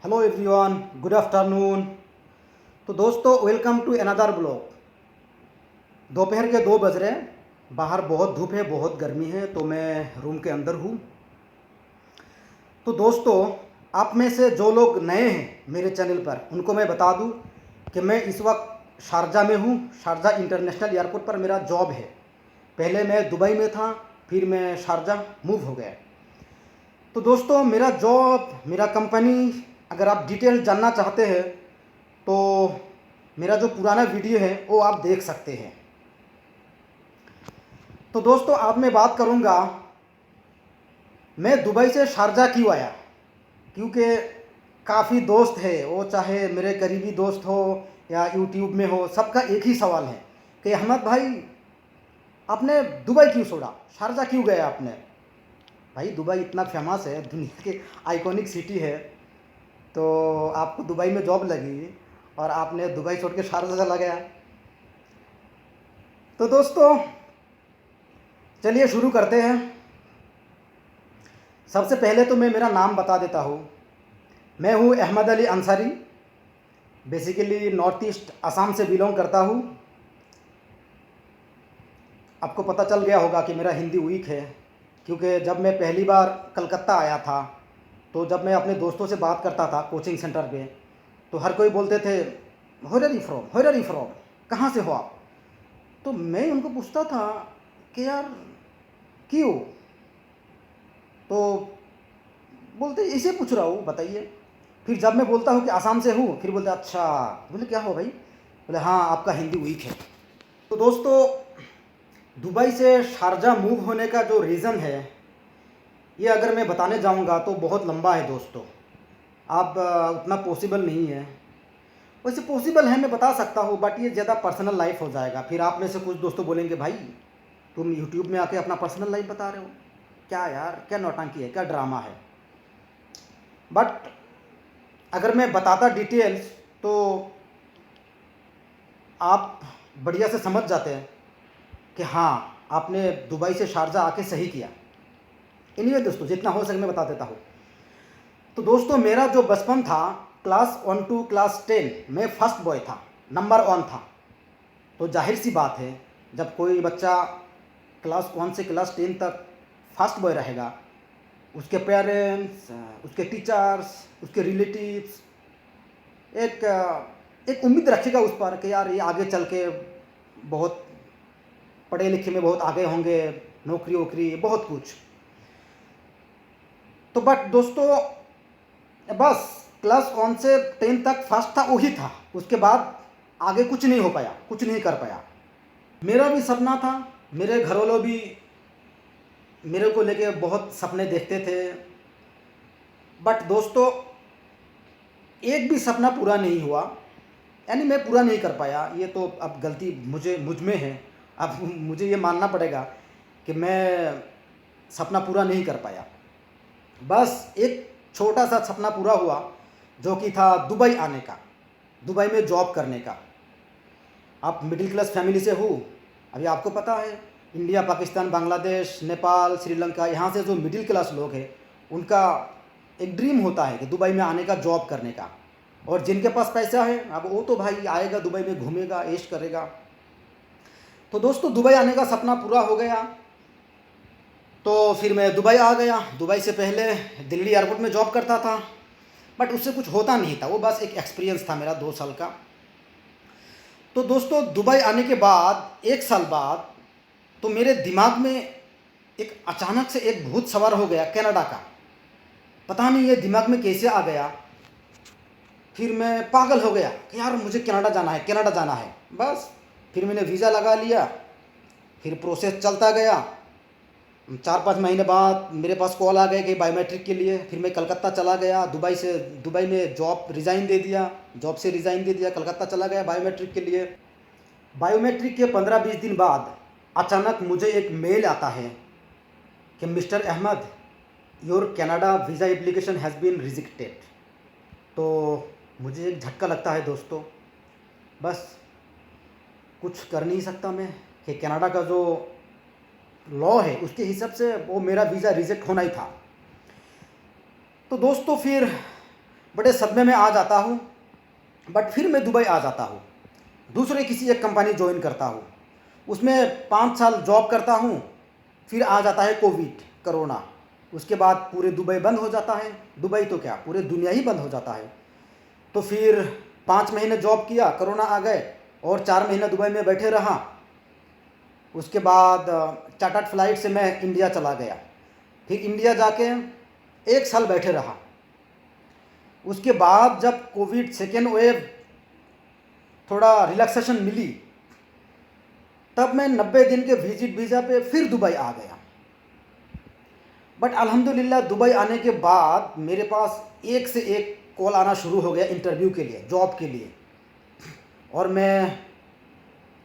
Hello everyone, good afternoon. तो दोस्तों, welcome to another blog. दोपहर के 2 बज रहे हैं। बाहर बहुत धूप है, बहुत गर्मी है, तो मैं रूम के अंदर हूँ। तो दोस्तों, आप में से जो लोग नए हैं मेरे चैनल पर, उनको मैं बता दूं कि मैं इस वक्त शारजा में हूँ। शारजा इंटरनेशनल एयरपोर्ट पर मेरा जॉब है। पहले मैं दुबई में था, फिर मैं शारजा मूव हो गया। तो दोस्तों, मेरा जॉब, मेरा कंपनी, अगर आप डिटेल जानना चाहते हैं तो मेरा जो पुराना वीडियो है वो आप देख सकते हैं। तो दोस्तों, आज मैं बात करूंगा मैं दुबई से शारजा क्यों आया। क्योंकि काफ़ी दोस्त है, वो चाहे मेरे करीबी दोस्त हो या यूट्यूब में हो, सबका एक ही सवाल है कि अहमद भाई, आपने दुबई क्यों छोड़ा, शारजा क्यों गया आपने। भाई, दुबई इतना फेमस है, दुनिया की आइकॉनिक सिटी है। तो आपको दुबई में जॉब लगी और आपने दुबई छोड़ के शारजा चला गया। तो दोस्तों, चलिए शुरू करते हैं। सबसे पहले तो मैं मेरा नाम बता देता हूँ। मैं हूँ Ahmad Ali Ansari. Basically north east Assam से बिलोंग करता हूँ। आपको पता चल गया होगा कि मेरा हिंदी वीक है, क्योंकि जब मैं पहली बार कलकत्ता आया था, तो जब मैं अपने दोस्तों से बात करता था कोचिंग सेंटर पे, तो हर कोई बोलते थे where are you from, where are you from, कहाँ से हो आप। तो मैं उनको पूछता था कि यार क्यों। तो बोलते इसे पूछ रहा हूँ, बताइए। फिर जब मैं बोलता हूँ कि आसाम से हूँ, फिर बोलते अच्छा। बोले क्या हो भाई। बोले हाँ, आपका हिंदी वीक है। तो दोस्तों, दुबई से शारजा मूव होने का जो रीज़न है, ये अगर मैं बताने जाऊँगा तो बहुत लंबा है दोस्तों। आप उतना पॉसिबल नहीं है। वैसे पॉसिबल है, मैं बता सकता हूँ, बट ये ज़्यादा पर्सनल लाइफ हो जाएगा। फिर आप में से कुछ दोस्तों बोलेंगे भाई, तुम यूट्यूब में आके अपना पर्सनल लाइफ बता रहे हो, क्या यार, क्या नौटंकी है, क्या ड्रामा है। बट अगर मैं बताता डिटेल्स तो आप बढ़िया से समझ जाते हैं कि हाँ, आपने दुबई से शारजा आके सही किया। एनीवे दोस्तों, जितना हो सके मैं बता देता हूँ। तो दोस्तों, मेरा जो बचपन था, क्लास 1 टू क्लास 10 में फर्स्ट बॉय था, नंबर 1 था। तो जाहिर सी बात है, जब कोई बच्चा क्लास 1 से क्लास 10 तक फर्स्ट बॉय रहेगा, उसके पेरेंट्स, उसके टीचर्स, उसके रिलेटिव्स एक एक उम्मीद रखेगा उस पर कि यार ये आगे चल के बहुत पढ़े लिखे में बहुत आगे होंगे, नौकरी वोकरी बहुत कुछ। तो बट दोस्तों, बस क्लास 1 से 10 तक फर्स्ट था, वही था। उसके बाद आगे कुछ नहीं हो पाया, कुछ नहीं कर पाया। मेरा भी सपना था, मेरे घर वालों भी मेरे को लेके बहुत सपने देखते थे। बट दोस्तों, एक भी सपना पूरा नहीं हुआ, यानी मैं पूरा नहीं कर पाया। ये तो अब गलती मुझ में है। अब मुझे ये मानना पड़ेगा कि मैं सपना पूरा नहीं कर पाया। बस एक छोटा सा सपना पूरा हुआ, जो कि था दुबई आने का, दुबई में जॉब करने का। आप मिडिल क्लास फैमिली से हो। अभी आपको पता है, इंडिया, पाकिस्तान, बांग्लादेश, नेपाल, श्रीलंका, यहाँ से जो मिडिल क्लास लोग हैं, उनका एक ड्रीम होता है कि दुबई में आने का, जॉब करने का। और जिनके पास पैसा है, अब वो तो भाई आएगा दुबई में, घूमेगा, ऐश करेगा। तो दोस्तों, दुबई आने का सपना पूरा हो गया। तो फिर मैं दुबई आ गया। दुबई से पहले दिल्ली एयरपोर्ट में जॉब करता था, बट उससे कुछ होता नहीं था, वो बस एक एक्सपीरियंस था मेरा 2 साल का। तो दोस्तों, दुबई आने के बाद 1 साल बाद तो मेरे दिमाग में एक अचानक से एक भूत सवार हो गया कनाडा का। पता नहीं ये दिमाग में कैसे आ गया। फिर मैं पागल हो गया कि यार मुझे कनाडा जाना है, कनाडा जाना है। बस फिर मैंने वीज़ा लगा लिया। फिर प्रोसेस चलता गया। 4-5 महीने बाद मेरे पास कॉल आ गए कि बायोमेट्रिक के लिए। फिर मैं कलकत्ता चला गया। दुबई में जॉब रिज़ाइन दे दिया, जॉब से रिज़ाइन दे दिया, कलकत्ता चला गया बायोमेट्रिक के लिए। बायोमेट्रिक के 15-20 दिन बाद अचानक मुझे एक मेल आता है कि mister Ahmad, your Canada visa application has been rejected. तो मुझे एक झटका लगता है दोस्तों। बस कुछ कर नहीं सकता मैं, कि कनाडा का जो लॉ है उसके हिसाब से वो मेरा वीज़ा रिजेक्ट होना ही था। तो दोस्तों, फिर बड़े सदमे में आ जाता हूँ। बट फिर मैं दुबई आ जाता हूँ, दूसरे किसी एक कंपनी ज्वाइन करता हूँ, उसमें 5 साल जॉब करता हूँ। फिर आ जाता है कोविड, कोरोना। उसके बाद पूरे दुबई बंद हो जाता है। दुबई तो क्या, पूरे दुनिया ही बंद हो जाता है। तो फिर 5 महीने जॉब किया, कोरोना आ गए, और 4 महीने दुबई में बैठे रहा। उसके बाद चार्टर्ड फ्लाइट से मैं इंडिया चला गया। फिर इंडिया जाके 1 साल बैठे रहा। उसके बाद जब कोविड सेकेंड वेव थोड़ा रिलैक्सेशन मिली, तब मैं 90 दिन के विजिट वीज़ा पे फिर दुबई आ गया। बट अल्हम्दुलिल्लाह दुबई आने के बाद मेरे पास एक से एक कॉल आना शुरू हो गया इंटरव्यू के लिए, जॉब के लिए। और मैं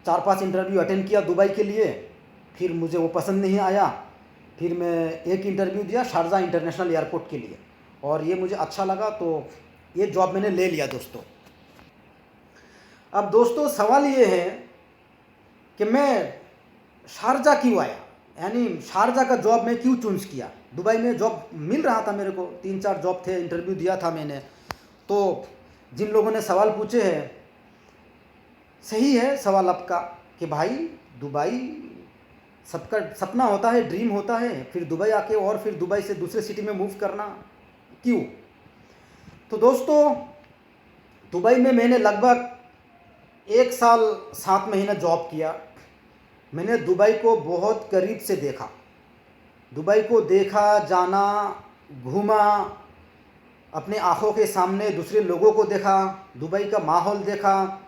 4-5 इंटरव्यू अटेंड किया दुबई के लिए। फिर मुझे वो पसंद नहीं आया। फिर मैं एक इंटरव्यू दिया शारजा इंटरनेशनल एयरपोर्ट के लिए, और ये मुझे अच्छा लगा, तो ये जॉब मैंने ले लिया दोस्तों। अब दोस्तों सवाल ये है कि मैं शारजा क्यों आया, यानी शारजा का जॉब मैं क्यों चूज़ किया। दुबई में जॉब मिल रहा था मेरे को, 3-4 जॉब थे, इंटरव्यू दिया था मैंने। तो जिन लोगों ने सवाल पूछे हैं, सही है सवाल आपका कि भाई दुबई सबका सपना होता है, ड्रीम होता है, फिर दुबई आके और फिर दुबई से दूसरे सिटी में मूव करना क्यों। तो दोस्तों दुबई में मैंने लगभग 1 साल 7 महीने जॉब किया। मैंने दुबई को बहुत करीब से देखा, दुबई को देखा, जाना, घूमा, अपने आँखों के सामने दूसरे लोगों को देखा, दुबई का माहौल देखा।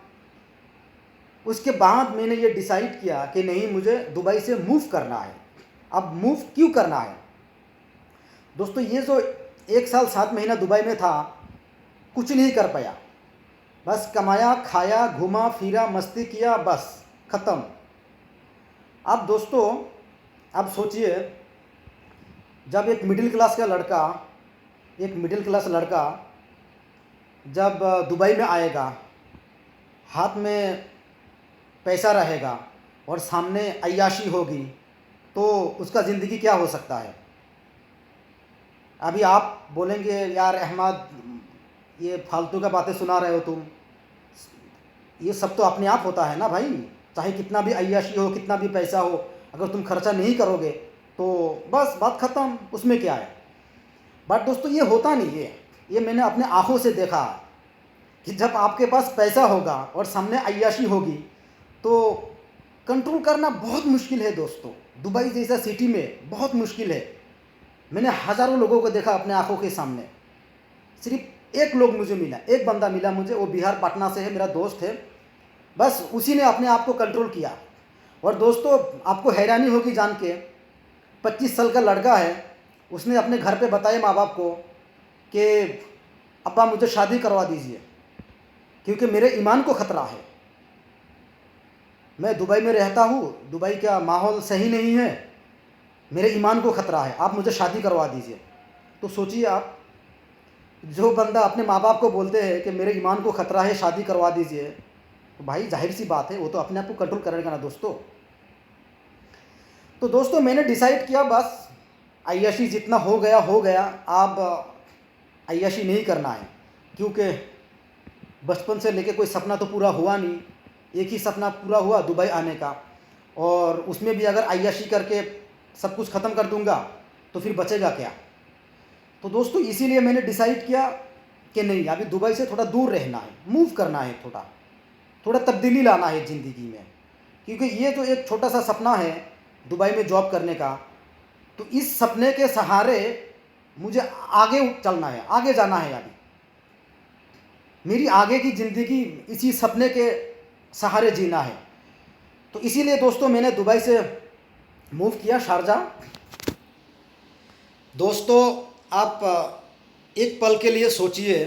उसके बाद मैंने ये डिसाइड किया कि नहीं, मुझे दुबई से मूव करना है। अब मूव क्यों करना है दोस्तों, ये जो 1 साल 7 महीना दुबई में था, कुछ नहीं कर पाया। बस कमाया, खाया, घूमा फिरा, मस्ती किया, बस ख़त्म। अब दोस्तों अब सोचिए, जब एक मिडिल क्लास लड़का जब दुबई में आएगा, हाथ में पैसा रहेगा और सामने अय्याशी होगी, तो उसका ज़िंदगी क्या हो सकता है। अभी आप बोलेंगे यार अहमद ये फालतू का बातें सुना रहे हो तुम, ये सब तो अपने आप होता है ना भाई। चाहे कितना भी अय्याशी हो, कितना भी पैसा हो, अगर तुम खर्चा नहीं करोगे तो बस बात ख़त्म, उसमें क्या है। बट दोस्तों ये होता नहीं है, ये मैंने अपने आँखों से देखा कि जब आपके पास पैसा होगा और सामने अय्याशी होगी तो कंट्रोल करना बहुत मुश्किल है दोस्तों। दुबई जैसा सिटी में बहुत मुश्किल है। मैंने हज़ारों लोगों को देखा अपने आँखों के सामने, सिर्फ एक लोग मुझे मिला, एक बंदा मिला मुझे, वो बिहार पटना से है, मेरा दोस्त है। बस उसी ने अपने आप को कंट्रोल किया। और दोस्तों आपको हैरानी होगी जान के, 25 साल का लड़का है, उसने अपने घर पे बताया माँ बाप को कि अब्बा मुझे शादी करवा दीजिए क्योंकि मेरे ईमान को ख़तरा है। मैं दुबई में रहता हूँ, दुबई का माहौल सही नहीं है, मेरे ईमान को ख़तरा है, आप मुझे शादी करवा दीजिए। तो सोचिए आप, जो बंदा अपने माँ बाप को बोलते हैं कि मेरे ईमान को ख़तरा है, शादी करवा दीजिए, तो भाई जाहिर सी बात है वो तो अपने आप को कंट्रोल करेगा ना दोस्तों। तो दोस्तों मैंने डिसाइड किया बस अय्याशी जितना हो गया, अब अय्याशी नहीं करना है, क्योंकि बचपन से लेके कोई सपना तो पूरा हुआ नहीं। एक ही सपना पूरा हुआ दुबई आने का, और उसमें भी अगर अय्याशी करके सब कुछ ख़त्म कर दूंगा तो फिर बचेगा क्या। तो दोस्तों इसीलिए मैंने डिसाइड किया कि नहीं, अभी दुबई से थोड़ा दूर रहना है, मूव करना है, थोड़ा तब्दीली लाना है ज़िंदगी में। क्योंकि ये जो एक छोटा सा सपना है दुबई में जॉब करने का, तो इस सपने के सहारे मुझे आगे चलना है, आगे जाना है। अभी मेरी आगे की ज़िंदगी इसी सपने के सहारे जीना है। तो इसीलिए दोस्तों मैंने दुबई से मूव किया शारजा। दोस्तों आप एक पल के लिए सोचिए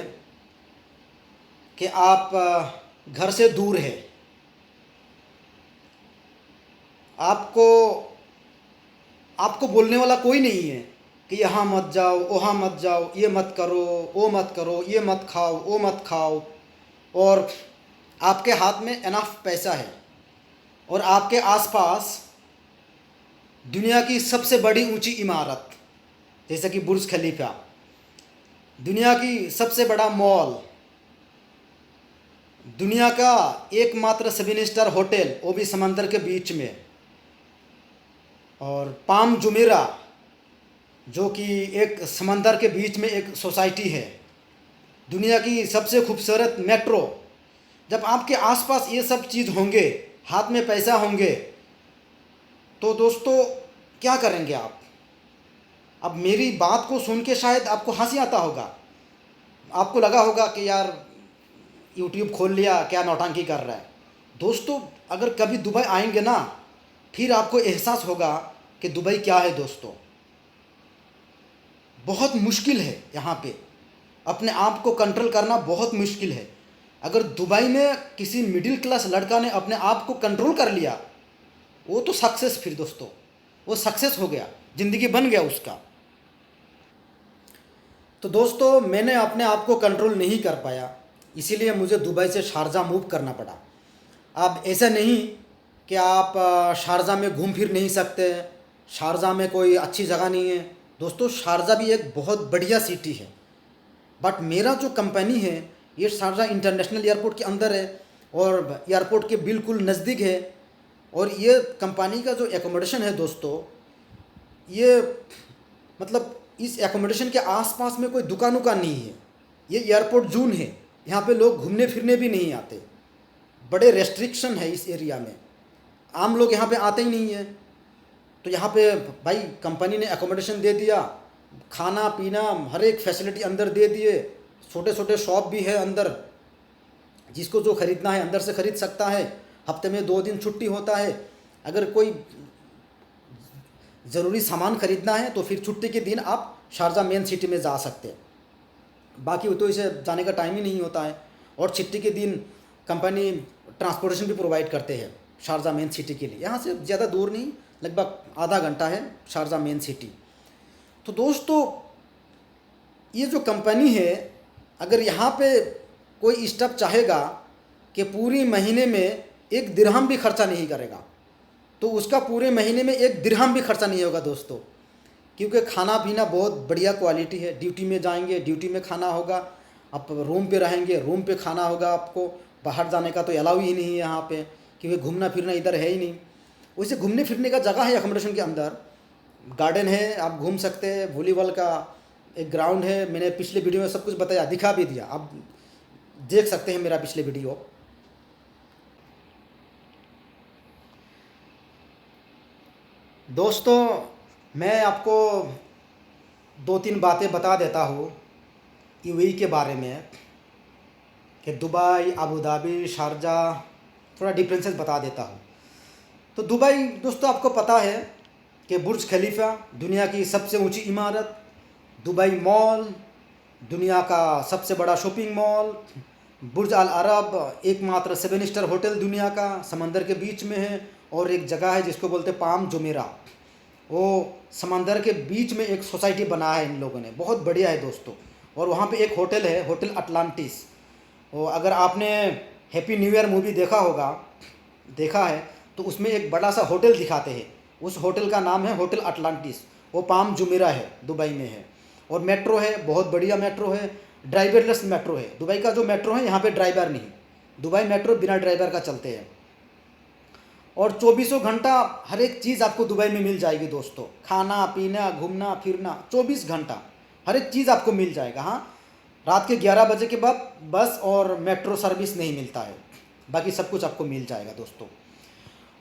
कि आप घर से दूर है, आपको बोलने वाला कोई नहीं है कि यहाँ मत जाओ, वहाँ मत जाओ, ये मत करो, वो मत करो, ये मत खाओ, वो मत खाओ। और आपके हाथ में इनफ पैसा है और आपके आसपास दुनिया की सबसे बड़ी ऊंची इमारत जैसे कि बुर्ज खलीफा, दुनिया की सबसे बड़ा मॉल, दुनिया का एकमात्र 7 स्टार होटल, वो भी समंदर के बीच में, और पाम जुमेरा जो कि एक समंदर के बीच में एक सोसाइटी है, दुनिया की सबसे खूबसूरत मेट्रो। जब आपके आसपास ये सब चीज़ होंगे, हाथ में पैसा होंगे, तो दोस्तों क्या करेंगे आप? अब मेरी बात को सुन के शायद आपको हंसी आता होगा, आपको लगा होगा कि यार यूट्यूब खोल लिया, क्या नौटंकी कर रहा है। दोस्तों अगर कभी दुबई आएंगे ना, फिर आपको एहसास होगा कि दुबई क्या है। दोस्तों बहुत मुश्किल है यहाँ पे, अपने आप को कंट्रोल करना बहुत मुश्किल है। अगर दुबई में किसी मिडिल क्लास लड़का ने अपने आप को कंट्रोल कर लिया, वो तो सक्सेस, फिर दोस्तों वो सक्सेस हो गया, ज़िंदगी बन गया उसका। तो दोस्तों मैंने अपने आप को कंट्रोल नहीं कर पाया, इसीलिए मुझे दुबई से शारजा मूव करना पड़ा। अब ऐसा नहीं कि आप शारजा में घूम फिर नहीं सकते, शारजा में कोई अच्छी जगह नहीं है। दोस्तों शारजा भी एक बहुत बढ़िया सिटी है, बट मेरा जो कंपनी है ये शारजा इंटरनेशनल एयरपोर्ट के अंदर है और एयरपोर्ट के बिल्कुल नज़दीक है। और ये कंपनी का जो एकोमोडेशन है दोस्तों, ये मतलब इस एकोमोडेशन के आसपास में कोई दुकान उकान नहीं है। ये एयरपोर्ट जोन है, यहाँ पे लोग घूमने फिरने भी नहीं आते, बड़े रेस्ट्रिक्शन है इस एरिया में, आम लोग यहाँ पे आते ही नहीं है। तो यहाँ पे भाई कंपनी ने एकोमोडेशन दे दिया, खाना पीना हर एक फैसिलिटी अंदर दे दिए, छोटे छोटे शॉप भी है अंदर, जिसको जो ख़रीदना है अंदर से ख़रीद सकता है। हफ्ते में 2 दिन छुट्टी होता है, अगर कोई ज़रूरी सामान ख़रीदना है तो फिर छुट्टी के दिन आप शारजा मेन सिटी में जा सकते हैं, बाकी तो इसे जाने का टाइम ही नहीं होता है। और छुट्टी के दिन कंपनी ट्रांसपोर्टेशन भी प्रोवाइड करते हैं शारजा मेन सिटी के लिए, यहाँ से ज़्यादा दूर नहीं, लगभग आधा घंटा है शारजा मेन सिटी। तो दोस्तों ये जो कंपनी है, अगर यहाँ पे कोई स्टाफ चाहेगा कि पूरी महीने में 1 दिरहम भी खर्चा नहीं करेगा, तो उसका पूरे महीने में 1 दिरहम भी खर्चा नहीं होगा दोस्तों, क्योंकि खाना पीना बहुत बढ़िया क्वालिटी है। ड्यूटी में जाएंगे, ड्यूटी में खाना होगा, आप रूम पे रहेंगे, रूम पे खाना होगा आपको, बाहर जाने का तो अलाउ ही नहीं है यहाँ पे, क्योंकि घूमना फिरना इधर है ही नहीं। वैसे घूमने फिरने का जगह है एकोमोडेशन के अंदर, गार्डन है, आप घूम सकते हैं, वॉलीबॉल का एक ग्राउंड है, मैंने पिछले वीडियो में सब कुछ बताया, दिखा भी दिया, आप देख सकते हैं मेरा पिछले वीडियो। दोस्तों मैं आपको 2-3 बातें बता देता हूँ यूएई के बारे में, कि दुबई, अबू धाबी, शारजा, थोड़ा डिफरेंसेस बता देता हूँ। तो दुबई दोस्तों आपको पता है कि बुर्ज खलीफा दुनिया की सबसे ऊंची इमारत, दुबई मॉल दुनिया का सबसे बड़ा शॉपिंग मॉल, बुर्ज अल अरब एकमात्र 7 स्टार होटल दुनिया का, समंदर के बीच में है। और एक जगह है जिसको बोलते पाम जुमेरा, वो समंदर के बीच में एक सोसाइटी बनाया है इन लोगों ने, बहुत बढ़िया है दोस्तों। और वहाँ पे एक होटल है, होटल अटलांटिस। और अगर आपने हैप्पी न्यू ईयर मूवी देखा है तो उसमें एक बड़ा सा होटल दिखाते हैं, उस होटल का नाम है होटल अटलांटिस, वो पाम जुमेरा है, दुबई में है। और मेट्रो है, बहुत बढ़िया मेट्रो है, ड्राइवरलेस मेट्रो है। दुबई का जो मेट्रो है यहाँ पे ड्राइवर नहीं, दुबई मेट्रो बिना ड्राइवर का चलते हैं। और 24 घंटा हर एक चीज़ आपको दुबई में मिल जाएगी दोस्तों, खाना पीना घूमना फिरना 24 घंटा हर एक चीज़ आपको मिल जाएगा। हाँ, रात के 11 बजे के बाद बस और मेट्रो सर्विस नहीं मिलता है, बाकी सब कुछ आपको मिल जाएगा दोस्तों।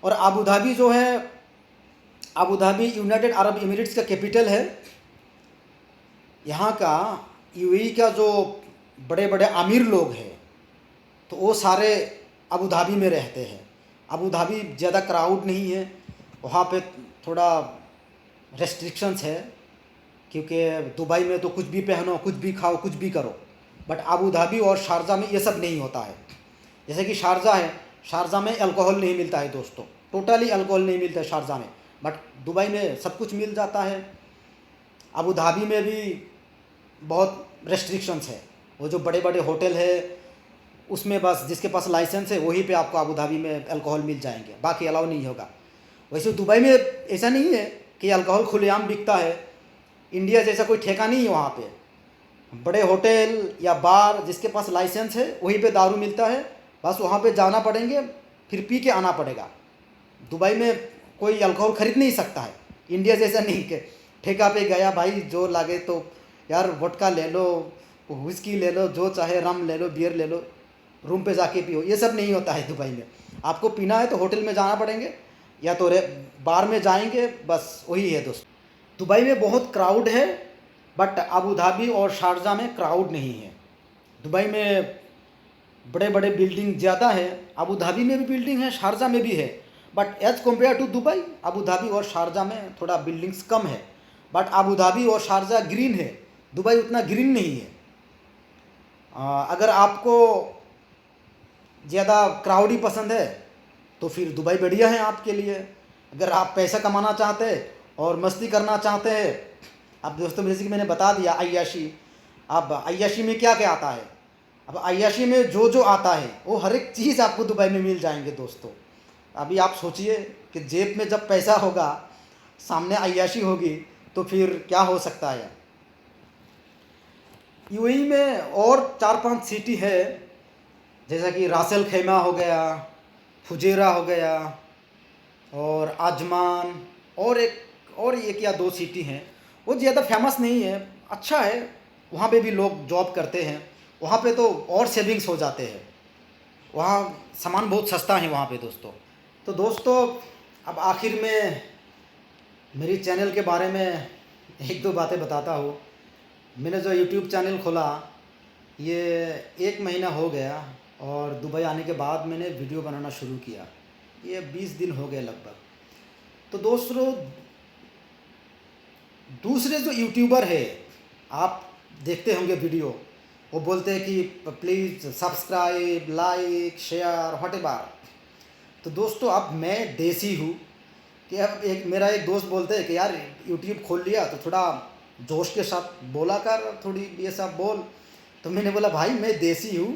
और अबू धाबी जो है, Abu Dhabi United Arab Emirates का कैपिटल है। यहाँ का यूएई का जो बड़े बड़े अमीर लोग हैं तो वो सारे अबू धाबी में रहते हैं। अबू धाबी ज़्यादा क्राउड नहीं है, वहाँ पे थोड़ा रेस्ट्रिक्शंस है, क्योंकि दुबई में तो कुछ भी पहनो, कुछ भी खाओ, कुछ भी करो। बट अबू धाबी और शारजा में ये सब नहीं होता है। जैसे कि शारजा है, शारजा में अल्कोहल नहीं मिलता है दोस्तों, टोटली अल्कोहल नहीं मिलता है शारजा में, बट दुबई में सब कुछ मिल जाता है। अबू धाबी में भी बहुत रेस्ट्रिक्शंस है, वो जो बड़े बड़े होटल है उसमें बस जिसके पास लाइसेंस है वहीं पे आपको अबू धाबी में अल्कोहल मिल जाएंगे, बाकी अलाउ नहीं होगा। वैसे दुबई में ऐसा नहीं है कि अल्कोहल खुलेआम बिकता है, इंडिया जैसा कोई ठेका नहीं है वहाँ पे। बड़े होटल या बार जिसके पास लाइसेंस है वहीं पे दारू मिलता है, बस वहाँ पे जाना पड़ेंगे, फिर पी के आना पड़ेगा। दुबई में कोई अल्कोहल खरीद नहीं सकता है, इंडिया जैसा नहीं कि ठेका पे गया भाई जो लागे तो यार वोडका ले लो, विस्की ले लो, जो चाहे रम ले लो, बियर ले लो, रूम पे जाके पियो, ये सब नहीं होता है दुबई में। आपको पीना है तो होटल में जाना पड़ेंगे या तो बार में जाएंगे, बस वही है दोस्त। दुबई में बहुत क्राउड है, बट अबू धाबी और शारजा में क्राउड नहीं है। दुबई में बड़े बड़े बिल्डिंग ज़्यादा है, अबू धाबी में भी बिल्डिंग है, शारजा में भी है, but as compare to Dubai Abu Dhabi और शारजा में थोड़ा बिल्डिंग्स कम है। बट अबू धाबी और शारजा ग्रीन है, दुबई उतना ग्रीन नहीं है। अगर आपको ज़्यादा क्राउडी पसंद है तो फिर दुबई बढ़िया है आपके लिए। अगर आप पैसा कमाना चाहते हैं और मस्ती करना चाहते हैं, अब दोस्तों जैसे कि मैंने बता दिया अय्याशी, अब अय्याशी में क्या क्या आता है, अब अय्याशी में जो जो आता है वो हर एक चीज़ आपको दुबई में मिल जाएंगे दोस्तों। अभी आप सोचिए कि जेब में जब पैसा होगा, सामने अय्याशी होगी, तो फिर क्या हो सकता है। यूएई में और 4-5 सिटी है, जैसा कि रासेल खैमा हो गया, फुजेरा हो गया और आजमान, और एक या दो सिटी हैं। वो ज़्यादा फेमस नहीं है, अच्छा है, वहाँ पे भी लोग जॉब करते हैं, वहाँ पे तो और सेविंग्स हो जाते हैं, वहाँ सामान बहुत सस्ता है वहाँ पे दोस्तों। तो दोस्तों अब आखिर में मेरी चैनल के बारे में एक दो बातें बताता हूँ। मैंने जो यूट्यूब चैनल खोला ये 1 महीना हो गया, और दुबई आने के बाद मैंने वीडियो बनाना शुरू किया, ये 20 दिन हो गए लगभग। तो दोस्तों दूसरे जो यूट्यूबर है, आप देखते होंगे वीडियो, वो बोलते हैं कि please subscribe, like, share, whatever. तो दोस्तों अब मैं देसी हूँ कि अब मेरा एक दोस्त बोलते हैं कि यार यूट्यूब खोल लिया तो थोड़ा जोश के साथ बोला कर, थोड़ी ये सब बोल। तो मैंने बोला भाई मैं देसी हूँ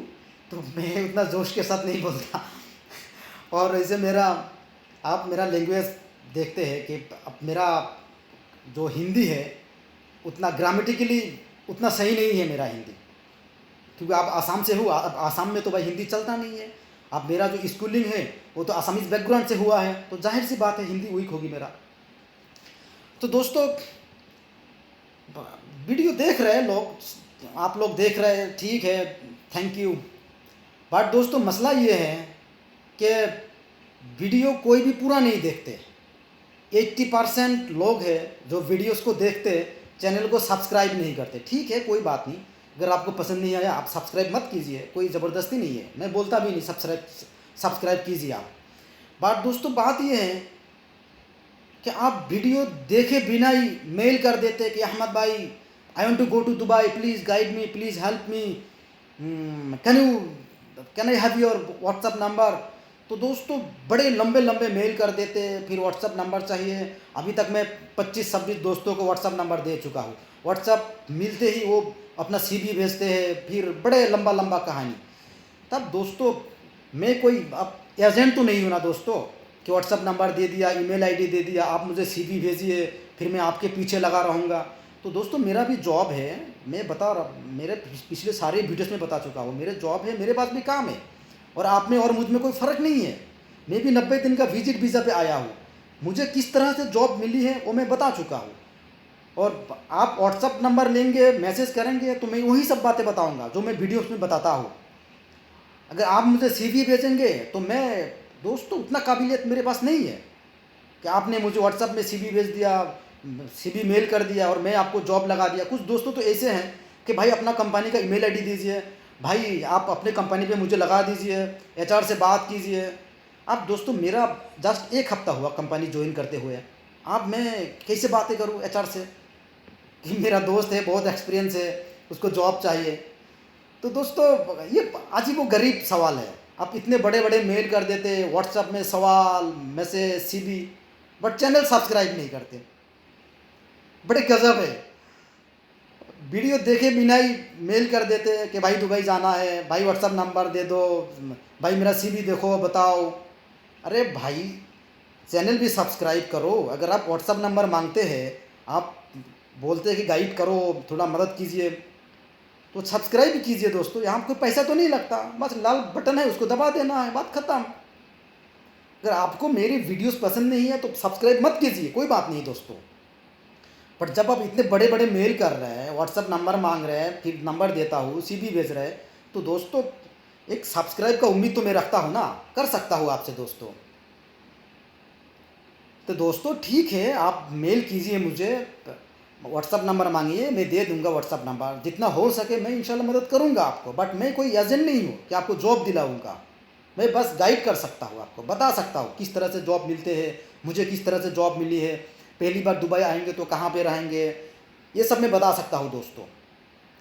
तो मैं उतना जोश के साथ नहीं बोलता। और ऐसे आप मेरा लैंग्वेज देखते हैं कि अब मेरा जो हिंदी है उतना ग्रामेटिकली उतना सही नहीं है मेरा हिंदी, क्योंकि आप आसाम से हो, अब आसाम में तो भाई हिंदी चलता नहीं है। अब मेरा जो स्कूलिंग है वो तो आसामीज बैकग्राउंड से हुआ है, तो जाहिर सी बात है हिंदी वीक होगी मेरा। तो दोस्तों वीडियो देख रहे हैं लोग, आप लोग देख रहे हैं, ठीक है, थैंक यू। बट दोस्तों मसला ये है कि वीडियो कोई भी पूरा नहीं देखते। 80% लोग हैं जो वीडियोस को देखते, चैनल को सब्सक्राइब नहीं करते। ठीक है, कोई बात नहीं, अगर आपको पसंद नहीं आया आप सब्सक्राइब मत कीजिए, कोई ज़बरदस्ती नहीं है, मैं बोलता भी नहीं सब्सक्राइब कीजिए आप। बट दोस्तों बात ये है कि आप वीडियो देखे बिना ही मेल कर देते कि अहमद भाई I want to go to Dubai, please guide me, please help me, can I have your WhatsApp number. तो दोस्तों बड़े लंबे लंबे मेल कर देते, फिर व्हाट्सअप नंबर चाहिए। अभी तक मैं 25-26 दोस्तों को व्हाट्सअप नंबर दे चुका हूँ। व्हाट्सअप मिलते ही वो अपना CV भेजते हैं, फिर बड़े लंबा लंबा कहानी। तब दोस्तों मैं कोई अब एजेंट तो नहीं हूँ ना दोस्तों कि व्हाट्सअप नंबर दे दिया, ईमेल आईडी दे दिया, आप मुझे CV भेजिए, फिर मैं आपके पीछे लगा रहूँगा। तो दोस्तों मेरा भी जॉब है, मैं बता रहा, मेरे पिछले सारे वीडियोस में बता चुका हूँ, मेरे जॉब है, मेरे पास भी काम है, और आप में और मुझ में कोई फ़र्क नहीं है। मैं भी 90 दिन का विजिट वीज़ा पे आया हूँ, मुझे किस तरह से जॉब मिली है वो मैं बता चुका हूँ। और आप व्हाट्सअप नंबर लेंगे, मैसेज करेंगे, तो मैं वही सब बातें बताऊँगा जो मैं वीडियोस में बताता हूँ। अगर आप मुझे CV भेजेंगे तो मैं दोस्तों उतना काबिलियत मेरे पास नहीं है कि आपने मुझे व्हाट्सअप में CV भेज दिया, CV मेल कर दिया और मैं आपको जॉब लगा दिया। कुछ दोस्तों तो ऐसे हैं कि भाई अपना कंपनी का ईमेल आईडी दीजिए, भाई आप अपने कंपनी पे मुझे लगा दीजिए, HR से बात कीजिए। अब दोस्तों मेरा जस्ट 1 हफ्ता हुआ कंपनी ज्वाइन करते हुए, अब मैं कैसे बातें करूँ HR से कि मेरा दोस्त है, बहुत एक्सपीरियंस है, उसको जॉब चाहिए। तो दोस्तों ये अजीब व गरीब सवाल है। आप इतने बड़े बड़े मेल कर देते, व्हाट्सएप में सवाल, message, CV, but channel subscribe नहीं करते, बड़े गजब है। वीडियो देखे बिना ही मेल कर देते कि भाई दुबई जाना है, भाई व्हाट्सएप नंबर दे दो, भाई मेरा CV देखो बताओ। अरे भाई चैनल भी सब्सक्राइब करो। अगर आप व्हाट्सएप नंबर मांगते हैं, आप बोलते हैं कि गाइड करो, थोड़ा मदद कीजिए, तो सब्सक्राइब भी कीजिए दोस्तों, यहाँ कोई पैसा तो नहीं लगता, बस लाल बटन है उसको दबा देना है, बात खत्म। अगर आपको मेरी वीडियोस पसंद नहीं है तो सब्सक्राइब मत कीजिए, कोई बात नहीं दोस्तों। पर जब आप इतने बड़े बड़े मेल कर रहे हैं, व्हाट्सअप नंबर मांग रहे हैं, फिर नंबर देता हूँ, सीवी भेज रहे हैं, तो दोस्तों एक सब्सक्राइब का उम्मीद तो मैं रखता हूँ ना, कर सकता हूँ आपसे दोस्तों। तो दोस्तों ठीक है, आप मेल कीजिए मुझे, व्हाट्सअप नंबर मांगिए, मैं दे दूंगा व्हाट्सअप नंबर, जितना हो सके मैं इंशाल्लाह मदद करूंगा आपको। बट मैं कोई एजेंट नहीं हूँ कि आपको जॉब दिलाऊंगा, मैं बस गाइड कर सकता हूँ, आपको बता सकता हूँ किस तरह से जॉब मिलते हैं, मुझे किस तरह से जॉब मिली है, पहली बार दुबई आएंगे तो कहाँ पे रहेंगे, ये सब मैं बता सकता हूँ दोस्तों।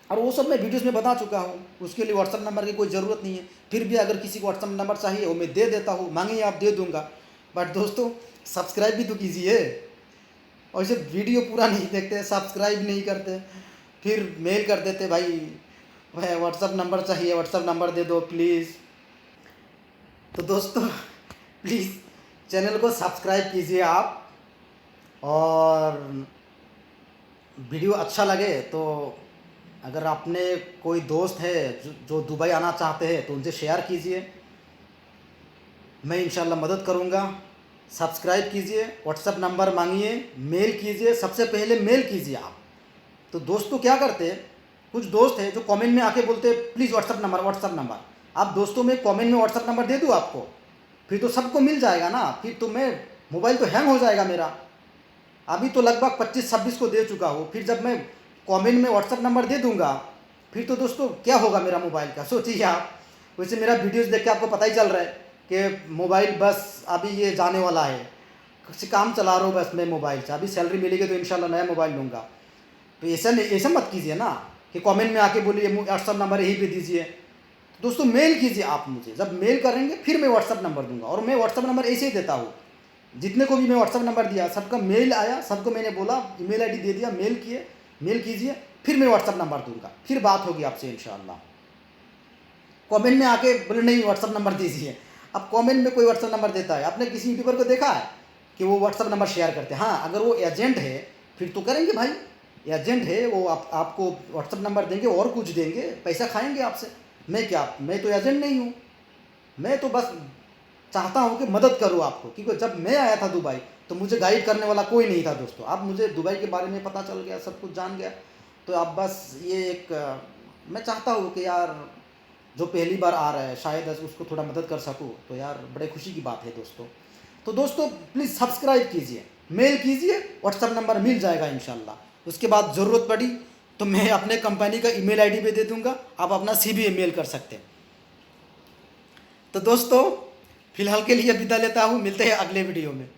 और वो सब मैं वीडियोस में बता चुका हूँ, उसके लिए व्हाट्सअप नंबर की कोई ज़रूरत नहीं है। फिर भी अगर किसी को व्हाट्सअप नंबर चाहिए वो मैं दे देता हूँ, मांगिए आप दे दूँगा। बट दोस्तों सब्सक्राइब भी तो कीजिए, और इसे वीडियो पूरा नहीं देखते, सब्सक्राइब नहीं करते, फिर मेल कर देते भाई व्हाट्सअप नंबर चाहिए, व्हाट्सअप नंबर दे दो प्लीज़। तो दोस्तों प्लीज़ चैनल को सब्सक्राइब कीजिए आप, और वीडियो अच्छा लगे तो अगर आपने कोई दोस्त है जो दुबई आना चाहते हैं तो उनसे शेयर कीजिए, मैं इंशाल्लाह मदद करूँगा। सब्सक्राइब कीजिए, व्हाट्सअप नंबर मांगिए, मेल कीजिए, सबसे पहले मेल कीजिए आप। तो दोस्तों क्या करते हैं, कुछ दोस्त हैं जो कमेंट में आके बोलते हैं प्लीज़ व्हाट्सअप नंबर। आप दोस्तों में कमेंट में व्हाट्सअप नंबर दे दूँ आपको, फिर तो सबको मिल जाएगा ना, फिर तो मैं मोबाइल तो हैंग हो जाएगा मेरा। अभी तो लगभग 25-26 को दे चुका हूँ, फिर जब मैं कमेंट में व्हाट्सअप नंबर दे दूंगा फिर तो दोस्तों क्या होगा मेरा मोबाइल का, सोचिए आप। वैसे मेरा वीडियोस देख के आपको पता ही चल रहा है कि मोबाइल बस अभी ये जाने वाला है, कुछ काम चला रहा हूँ बस मैं मोबाइल से, अभी सैलरी मिलेगी तो इंशाल्लाह नया मोबाइल लूँगा। तो ऐसा मत कीजिए ना कि कमेंट में आके बोलिए व्हाट्सअप नंबर यहीं पे दीजिए। तो दोस्तों मेल कीजिए आप मुझे, जब मेल करेंगे फिर मैं व्हाट्सअप नंबर दूंगा, और मैं व्हाट्सअप नंबर ऐसे ही देता हूँ। जितने को भी मैं व्हाट्सअप नंबर दिया सबका मेल आया, सबको मैंने बोला ईमेल आईडी दे दिया, मेल कीजिए, फिर मैं व्हाट्सअप नंबर दूंगा, फिर बात होगी आपसे इंशाल्लाह। कमेंट में आके बोले नहीं व्हाट्सअप नंबर दीजिए, अब कमेंट में कोई व्हाट्सअप नंबर देता है, आपने किसी यूट्यूबर को देखा है कि वो व्हाट्सअप नंबर शेयर करते हैं? हाँ, अगर वो एजेंट है फिर तो करेंगे भाई, एजेंट है वो आपको व्हाट्सअप नंबर देंगे और कुछ देंगे, पैसा खाएंगे आपसे। मैं क्या, मैं तो एजेंट नहीं हूँ, मैं तो बस चाहता हूँ कि मदद करूँ आपको, क्योंकि जब मैं आया था दुबई तो मुझे गाइड करने वाला कोई नहीं था दोस्तों। अब मुझे दुबई के बारे में पता चल गया, सब कुछ जान गया, तो अब बस ये एक मैं चाहता हूँ कि यार जो पहली बार आ रहा है शायद उसको थोड़ा मदद कर सकूँ, तो यार बड़े खुशी की बात है दोस्तों। तो दोस्तों प्लीज़ सब्सक्राइब कीजिए, मेल कीजिए, व्हाट्सअप नंबर मिल जाएगा इंशाल्लाह। उसके बाद ज़रूरत पड़ी तो मैं अपने कंपनी का ईमेल आईडी भी दे दूँगा, आप अपना CV मेल कर सकते हैं। तो दोस्तों फिलहाल के लिए विदा लेता हूँ, मिलते हैं अगले वीडियो में।